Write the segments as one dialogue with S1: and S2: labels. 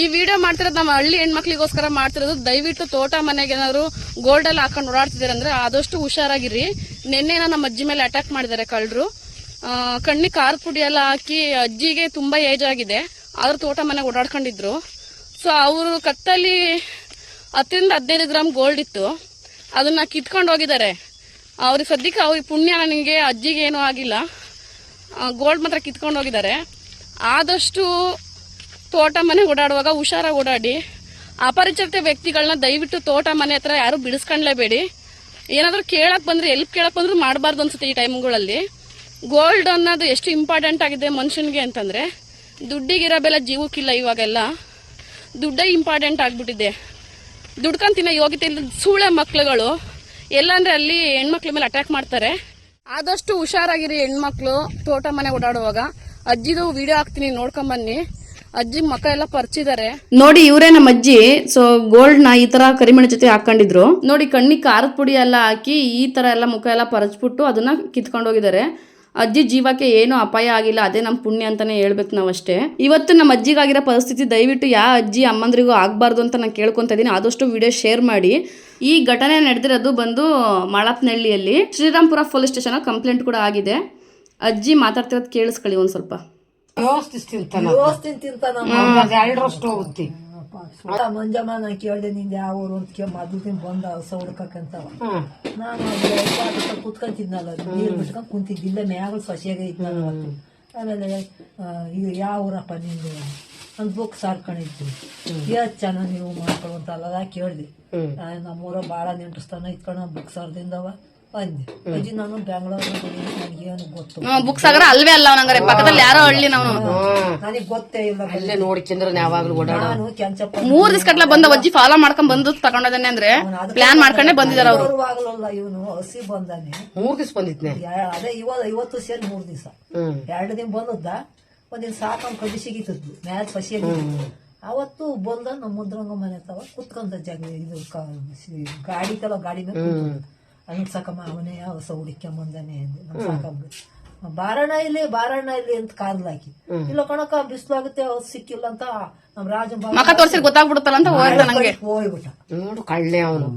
S1: ಈ ವಿಡಿಯೋ ಮಾಡ್ತಿರೋದು ನಮ್ಮ ಹಳ್ಳಿ ಹೆಣ್ಮಕ್ಳಿಗೋಸ್ಕರ ಮಾಡ್ತಿರೋದು. ದಯವಿಟ್ಟು ತೋಟ ಮನೆಗೆ ಏನಾದ್ರು ಗೋಲ್ಡ್ ಎಲ್ಲ ಹಾಕೊಂಡು ಓಡಾಡ್ತಿದಾರೆ ಅಂದ್ರೆ ಆದಷ್ಟು ಹುಷಾರಾಗಿರಿ. ನಿನ್ನೆ ನಮ್ಮ ಅಜ್ಜಿ ಮೇಲೆ ಅಟ್ಯಾಕ್ ಮಾಡಿದ್ದಾರೆ ಕಳ್ಳರು. ಕಣ್ಣಿಗೆ ಖಾರದ ಪುಡಿ ಎಲ್ಲ ಹಾಕಿ, ಅಜ್ಜಿಗೆ ತುಂಬಾ ಏಜ್ ಆಗಿದೆ, ಆದ್ರೂ ತೋಟ ಮನೆಗೆ ಓಡಾಡ್ಕೊಂಡಿದ್ರು. ಸೊ ಅವರು ಕತ್ತಲ್ಲಿ 10-15 ಗ್ರಾಮ್ ಗೋಲ್ಡ್ ಇತ್ತು, ಅದನ್ನ ಕಿತ್ಕೊಂಡು ಹೋಗಿದ್ದಾರೆ. ಅವ್ರಿಗೆ ಸದ್ಯಕ್ಕೆ ಅವ್ರಿಗೆ ಪುಣ್ಯ, ನನಗೆ ಅಜ್ಜಿಗೆ ಏನೂ ಆಗಿಲ್ಲ. ಗೋಲ್ಡ್ ಮಾತ್ರ ಕಿತ್ಕೊಂಡು ಹೋಗಿದ್ದಾರೆ. ಆದಷ್ಟು ತೋಟ ಮನೆ ಓಡಾಡುವಾಗ ಹುಷಾರಾಗಿ ಓಡಾಡಿ. ಅಪರಿಚಿತ ವ್ಯಕ್ತಿಗಳನ್ನ ದಯವಿಟ್ಟು ತೋಟ ಮನೆ ಹತ್ರ ಯಾರು ಬಿಡಿಸ್ಕೊಂಡ್ಲೇಬೇಡಿ. ಏನಾದರೂ ಕೇಳಕ್ ಬಂದ್ರೆ, ಎಲ್ಪ್ ಕೇಳಕ್ ಬಂದ್ರು ಮಾಡಬಾರ್ದು ಅನ್ಸುತ್ತೆ ಈ ಟೈಮ್ಗಳಲ್ಲಿ. ಗೋಲ್ಡ್ ಅನ್ನೋದು ಎಷ್ಟು ಇಂಪಾರ್ಟೆಂಟ್ ಆಗಿದೆ ಮನುಷ್ಯನಿಗೆ ಅಂತಂದ್ರೆ, ದುಡ್ಡಿಗಿರೋ ಬೆಲೆ ಜೀವಕ್ಕಿಲ್ಲ. ಇವಾಗೆಲ್ಲ ದುಡ್ಡೇ ಇಂಪಾರ್ಟೆಂಟ್ ಆಗ್ಬಿಟ್ಟಿದೆ. ದುಡ್ಕೊಂಡ್ ತಿನ್ನೋ ಯೋಗ್ಯತೆ ಇಲ್ಲದ ಸೂಳೆ ಮಕ್ಳುಗಳು ಎಲ್ಲಾಂದ್ರೆ ಅಲ್ಲಿ ಹೆಣ್ಮಕ್ಳ ಮೇಲೆ ಅಟ್ಯಾಕ್ ಮಾಡ್ತಾರೆ. ಆದಷ್ಟು ಹುಷಾರಾಗಿರಿ ಹೆಣ್ಮಕ್ಳು ತೋಟ ಮನೆ ಓಡಾಡುವಾಗ. ಅಜ್ಜಿದು ವಿಡಿಯೋ ಹಾಕ್ತೀನಿ, ನೋಡ್ಕೊಂಬನ್ನಿ. ಅಜ್ಜಿ ಮಕ್ಕ ಎಲ್ಲ ಪರ್ಚಿದ್ದಾರೆ ನೋಡಿ. ಇವರೇ ನಮ್ಮ ಅಜ್ಜಿ. ಸೊ ಗೋಲ್ಡ್ ನ ಈ ತರ ಕರಿಮಣಿ ಜೊತೆ ಹಾಕೊಂಡಿದ್ರು ನೋಡಿ. ಕಣ್ಣಿಗೆ ಖಾರದ ಪುಡಿ ಎಲ್ಲ ಹಾಕಿ ಈ ತರ ಎಲ್ಲ ಮುಖ ಎಲ್ಲ ಪರಚ್ಬಿಟ್ಟು ಅದನ್ನ ಕಿತ್ಕೊಂಡು ಹೋಗಿದ್ದಾರೆ. ಅಜ್ಜಿ ಜೀವಕ್ಕೆ ಏನೂ ಅಪಾಯ ಆಗಿಲ್ಲ, ಅದೇ ನಮ್ಮ ಪುಣ್ಯ ಅಂತಾನೆ ಹೇಳ್ಬೇಕು ನಾವಷ್ಟೇ. ಇವತ್ತು ನಮ್ಮ ಅಜ್ಜಿಗಾಗಿರೋ ಪರಿಸ್ಥಿತಿ ದಯವಿಟ್ಟು ಯಾವ ಅಜ್ಜಿ ಅಮ್ಮಂದ್ರಿಗೂ ಆಗ್ಬಾರ್ದು ಅಂತ ನಾನು ಕೇಳ್ಕೊಂತ ಇದೀನಿ. ಆದಷ್ಟು ವಿಡಿಯೋ ಶೇರ್ ಮಾಡಿ. ಈ ಘಟನೆ ನಡೆದಿರೋದು ಬಂದು ಮಾಳಪ್ಪನಹಳ್ಳಿಯಲ್ಲಿ ಶ್ರೀರಾಮ್ಪುರ ಪೊಲೀಸ್ ಸ್ಟೇಷನ್ ಕಂಪ್ಲೇಂಟ್ ಕೂಡ ಆಗಿದೆ. ಅಜ್ಜಿ ಮಾತಾಡ್ತಿರೋದು ಕೇಳಿಸ್ಕೊಳ್ಳಿ ಒಂದ್ ಸ್ವಲ್ಪ.
S2: ಮಂಜಮ್ಮ ನಾ ಕೇಳ್ದೆ ನಿಂದ ಯಾವ ಊರು ಅಂತ ಮೊದ್ಲು ಬಂದ ಹಸ ಹುಡ್ಕಂತವ. ನಾನು ಕುತ್ಕೊಂತಿದ್ನಲ್ಲ, ನೀರ್ ಬಿಟ್ಕೊಂಡ್ ಕುಂತಿದ್ದಿಲ್ಲ, ಮ್ಯಾಗ ಸೊಸೆಯಾಗ ಇದ್ನಲ್ಲ. ಆಮೇಲೆ ಇದು ಯಾವ ಊರಪ್ಪ ನಿಂದು ಅಂತ ಬುಕ್ ಸಾರ್ಕೊಂಡಿದ್ವಿ. ಎಷ್ಟ್ ಚೆನ್ನಾಗ್ ನೀವು ಮಾಡ್ಕೊಳ್ಳುವಂತಲ್ಲ ಕೇಳ್ದೆ. ನಮ್ಮೂರ ಬಾಳ ನೆಂಟಸ್ತಾನ ಇಟ್ಕೊಂಡ ಬುಕ್ ಸಾರ್ದಿಂದವ ಬಂದೆ. ಅಜ್ಜಿ ನಾನು ಬೆಂಗಳೂರು ನನಗೇನು ಗೊತ್ತು.
S1: ಬುಕ್ ಸಾಗರ ಅಲ್ವೇ ಅಲ್ಲ ನಂಗಾರೆ ಪಕ್ಕದಲ್ಲಿ ಯಾರೋ ಹಳ್ಳಿ. ನಾವು
S2: ನನಗ್ ಗೊತ್ತೇ ಇಲ್ಲ.
S3: ಅಲ್ಲೇ ನೋಡ್ಕೊಂಡ್ರೆ ಯಾವಾಗ್ಲೂ
S2: ನಾನು ಕೆಂಚಪ್ಪ
S1: 3 ದಿವಸ ಕಟ್ಲ ಬಂದ ಅಜ್ಜಿ ಫಾಲೋ ಮಾಡ್ಕೊಂಡ್ ಬಂದು ತಗೊಂಡದನ್ನೇ ಅಂದ್ರೆ ಪ್ಲಾನ್ ಮಾಡ್ಕೊಂಡೇ ಬಂದಿದಾರ ಅವರು.
S2: ಆಗ್ಲಲ್ಲ ಇವನು ಹಸಿ ಬಂದಾನೆ.
S3: 3 ದಿವಸ ಬಂದಿದ್ನೆ.
S2: ಅದೇ ಇವತ್ತು ಸೇರಿ 3 ದಿವಸ. 2 ದಿನ ಬಂದದ್ದ. ಒಂದಿನ ಸಾಕಂಗ್ ಕಡ್ಡಿ ಸಿಗಿತದ್ದು ಮ್ಯಾಲ ಸಸಿಯಾಗಿ. ಅವತ್ತು ಬಂದ ನಮ್ಮ ಮುದ್ರಂಗ ಮನೆ ತವ ಕುತ್ಕೊಂಡ ಜಾಗ ಇದು ಗಾಡಿ ತಲ ಗಾಡಿ ಮೇಲೆ ಹಂಗ್ ಸಾಕಮ್ಮ ಅವನೇ ಹೊಸ ಹುಡುಕ್ಯಂಬಂದಾನೆ ನಮ್ ಸಾಕಂಬ ಬಾರಣ ಇಲ್ಲಿ ಅಂತ ಕಾದ್ಲ ಹಾಕಿ. ಇಲ್ಲ ಕಣಕ ಬಿಸ್ಲಾಗುತ್ತೆ ಅವ್ರು ಸಿಕ್ಕಿಲ್ಲ ಅಂತ ನಮ್ ರಾಜ
S1: ಮಕ ತೋರ್ಸಿ ಗೊತ್ತಾಗ್ಬಿಡುತ್ತಲ್ಲ ಅಂತ
S2: ಹೋಗ್ಬಿಟ್ಟ.
S3: ನೋಡು ಕಳ್ಳೆ ಅವನು.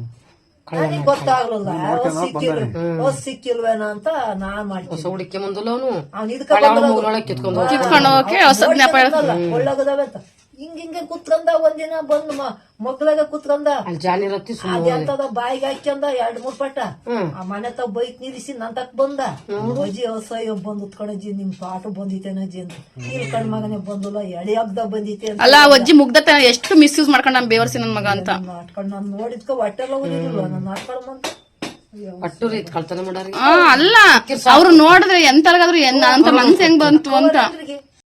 S2: ನನಗ್ ಗೊತ್ತಾಗ್ಲಿಲ್ಲ ಸಿಕ್ಕಿಲ್ವೇನ ಅಂತ ನಾನ್ ಮಾಡ್ತೀನಿ.
S3: ಹುಡುಕಿ ಬಂದಲ್ಲ ಅವನು.
S2: ಅವ್ನು ಇದಕ್ಕೆ
S1: ಕಿತ್ಕೊಂಡು ಹೋಗಕ್ಕೆ
S2: ಒಳ್ಳಗದವೆ ಅಂತ ಹಿಂಗೆ ಕುತ್ಕೊಂಡ. ಒಂದಿನ ಬಂದ್ ಮಗ್ಳಾಗ ಕುತ್ಕೊಂಡ ಅದೆಂತದ ಬಾಯಿಗೆ ಹಾಕ್ಯಂದ 2-3 ಪಟ. ಆ ಮನೆ ತಾವ್ ಬೈಕ್ ನಿಲ್ಲಿಸಿ ನನ್ ತಕ್ ಬಂದ. ಅಜ್ಜಿ ಹೊಸ ಬಂದ್ ಉತ್ಕೊಂಡಜ್ಜಿ ನಿಮ್ ಪಾಠ ಬಂದಿತ್ತೇನಜ್ಜಿ ಅಂತ. ಇಲ್ಲಿ ಕಣ್ ಮಗನೇ ಬಂದಿಲ್ಲ, ಎಡೆ ಹಬ್ಬದ ಬಂದಿತ್ತೆ
S1: ಅಲ್ಲ. ಅಜ್ಜಿ ಮುಗ್ದತೆ ಎಷ್ಟು ಮಿಸ್ಯೂಸ್ ಮಾಡ್ಕೊಂಡ್ ನಮ್ ಬೇವರ್ಸಿ ನನ್ ಮಗ ಅಂತ
S2: ನಾಟ್ಕೊಂಡ್ ನಾನ್ ನೋಡಿದ್ಕ ಹೊಟ್ಟೆಲ್ಲ ಓದಿದಿಲ್ವ ನಾನು ನಾಟ್ಕೊಂಡ್ ಬಂತ.
S1: ಅಲ್ಲ ಅವ್ರು ನೋಡಿದ್ರೆ ಎಂತಲ್ಗಾದ್ರು ಅಂತ ಮನ್ಸ್ ಹೆಂಗ್ ಬಂತು ಅಂತ.